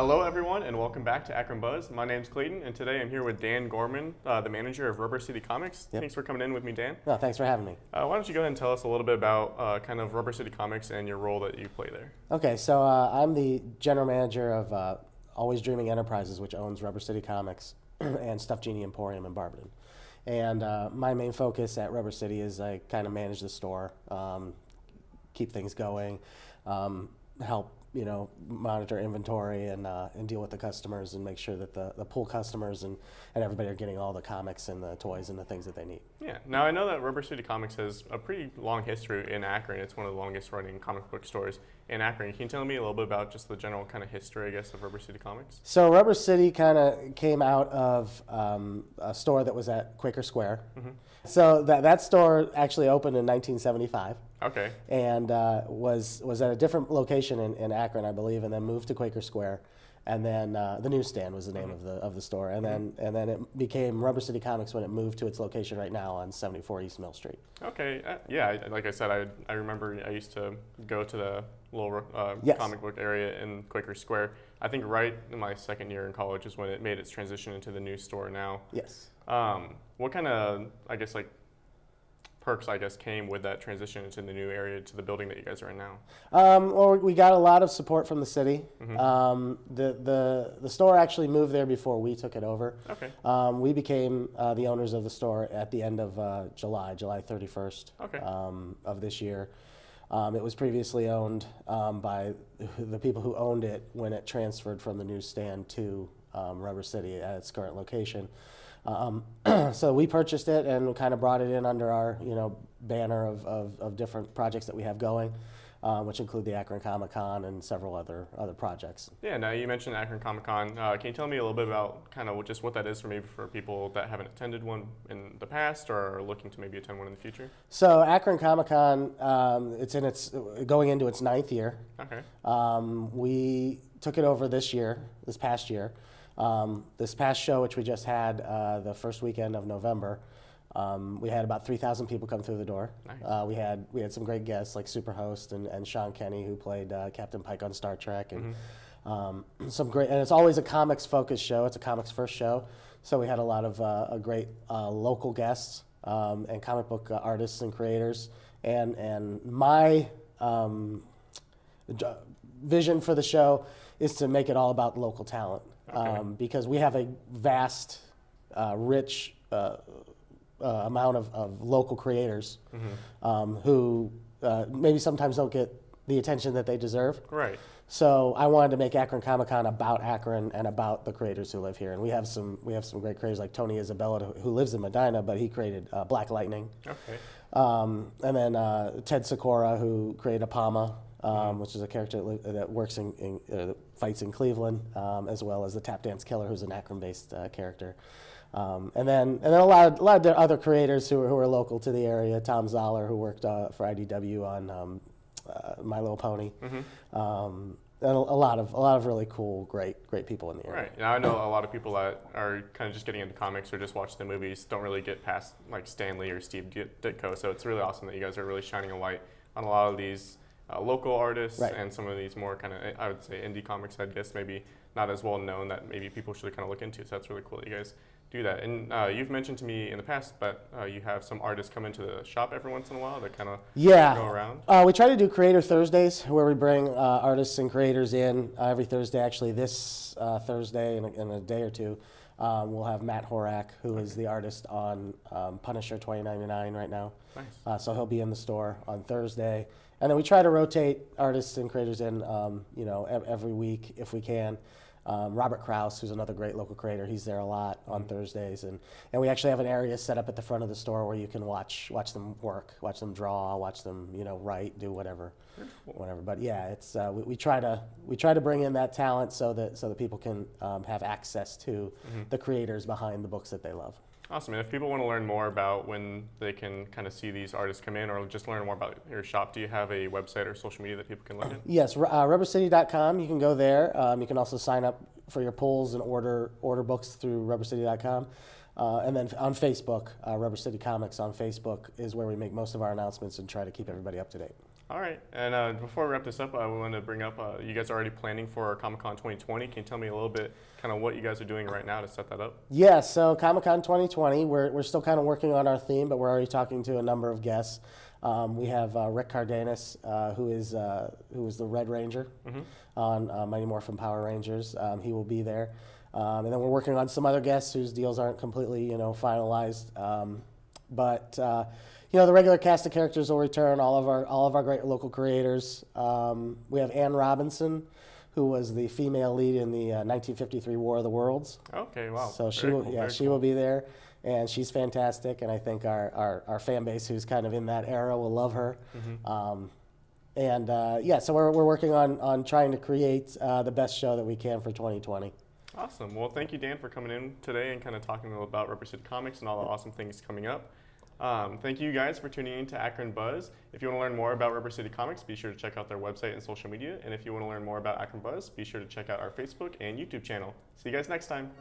Hello everyone and welcome back to Akron Buzz. My name's Clayton and today I'm here with Dan Gorman, the manager of Rubber City Comics. Yep. Thanks for coming in with me, Dan. No, thanks for having me. Why don't you go ahead and tell us a little bit about kind of Rubber City Comics and your role that you play there. Okay, so I'm the general manager of Always Dreaming Enterprises, which owns Rubber City Comics and Stuff Genie Emporium in Barberton. And my main focus at Rubber City is I kind of manage the store, keep things going, help monitor inventory and deal with the customers and make sure that the pool customers and everybody are getting all the comics and the toys and the things that they need. Yeah. Now I know that Rubber City Comics has a pretty long history in Akron. It's one of the longest running comic book stores in Akron. Can you tell me a little bit about just the general kind of history, I guess, of Rubber City Comics? So Rubber City kind of came out of a store that was at Quaker Square. Mm-hmm. So that store actually opened in 1975. Okay. And was at a different location in Akron, I believe, and then moved to Quaker Square. And then the newsstand was the name of the store, and then it became Rubber City Comics when it moved to its location right now on 74 East Mill Street. Okay, yeah, like I said, I remember I used to go to the little yes. comic book area in Quaker Square. I think right in my second year in college is when it made its transition into the new store now. Yes. What kind of, I guess, like, perks, I guess, came with that transition into the new area to the building that you guys are in now? Well, we got a lot of support from the city. Mm-hmm. The store actually moved there before we took it over. Okay. We became the owners of the store at the end of July 31st okay. Of this year. It was previously owned by the people who owned it when it transferred from the newsstand to Rubber City at its current location. So we purchased it and kind of brought it in under our banner of different projects that we have going, which include the Akron Comic Con and several other projects. Yeah, now you mentioned Akron Comic Con. Can you tell me a little bit about kind of just what that is for maybe for people that haven't attended one in the past or are looking to maybe attend one in the future? So Akron Comic Con, it's going into its 9th year. Okay. We took it over this past year. This past show, which we just had the first weekend of November, we had about 3,000 people come through the door. Nice. We had some great guests like Superhost and Sean Kenny, who played Captain Pike on Star Trek, and some great. And it's always a comics focused show. It's a comics first show, so we had a lot of great local guests and comic book artists and creators. And my vision for the show is to make it all about local talent. Okay. Because we have a vast, rich amount of local creators who maybe sometimes don't get the attention that they deserve. Right. So I wanted to make Akron Comic Con about Akron and about the creators who live here. And we have some great creators like Tony Isabella, who lives in Medina, but he created Black Lightning. Okay. And then Ted Sikora, who created Apama. Which is a character that works that fights in Cleveland, as well as the Tap Dance Killer, who's an Akron-based character, and then a lot of other creators who are local to the area. Tom Zoller, who worked for IDW on My Little Pony, and a lot of really cool, great people in the area. Right. Now I know a lot of people that are kind of just getting into comics or just watch the movies don't really get past like Stan Lee or Steve Ditko. So it's really awesome that you guys are really shining a light on a lot of these local artists right. and some of these more kind of, I would say, indie comics, I guess, maybe not as well known that maybe people should kind of look into. So that's really cool that you guys do that. And you've mentioned to me in the past, but you have some artists come into the shop every once in a while that kind of go around. We try to do Creator Thursdays, where we bring artists and creators in every Thursday. Actually, this Thursday in a day or two, we'll have Matt Horak, who is the artist on Punisher 2099 right now. Nice. So he'll be in the store on Thursday. And then we try to rotate artists and creators in, every week if we can. Robert Krause, who's another great local creator, he's there a lot on Thursdays, and we actually have an area set up at the front of the store where you can watch them work, watch them draw, watch them write, do whatever. But yeah, it's we try to bring in that talent so that people can have access to the creators behind the books that they love. Awesome. And if people want to learn more about when they can kind of see these artists come in or just learn more about your shop, do you have a website or social media that people can look at? Yes, rubbercity.com. You can go there. You can also sign up for your polls and order books through rubbercity.com. And then on Facebook, Rubber City Comics on Facebook is where we make most of our announcements and try to keep everybody up to date. All right, and before we wrap this up, I wanted to bring up, you guys are already planning for ComicCon 2020. Can you tell me a little bit kind of what you guys are doing right now to set that up? Yeah, so Comic-Con 2020, we're still kind of working on our theme, but we're already talking to a number of guests. We have Rick Cardenas, who is the Red Ranger on Mighty Morphin Power Rangers. He will be there. And then we're working on some other guests whose deals aren't completely, finalized. But the regular cast of characters will return. All of our great local creators. We have Ann Robinson, who was the female lead in the 1953 War of the Worlds. Okay, wow. So she will be there, and she's fantastic. And I think our fan base, who's kind of in that era, will love her. So we're working on trying to create the best show that we can for 2020. Awesome. Well, thank you, Dan, for coming in today and kind of talking a little about Rubber City Comics and all the awesome things coming up. Thank you guys for tuning in to Akron Buzz. If you want to learn more about Rubber City Comics, be sure to check out their website and social media. And if you want to learn more about Akron Buzz, be sure to check out our Facebook and YouTube channel. See you guys next time.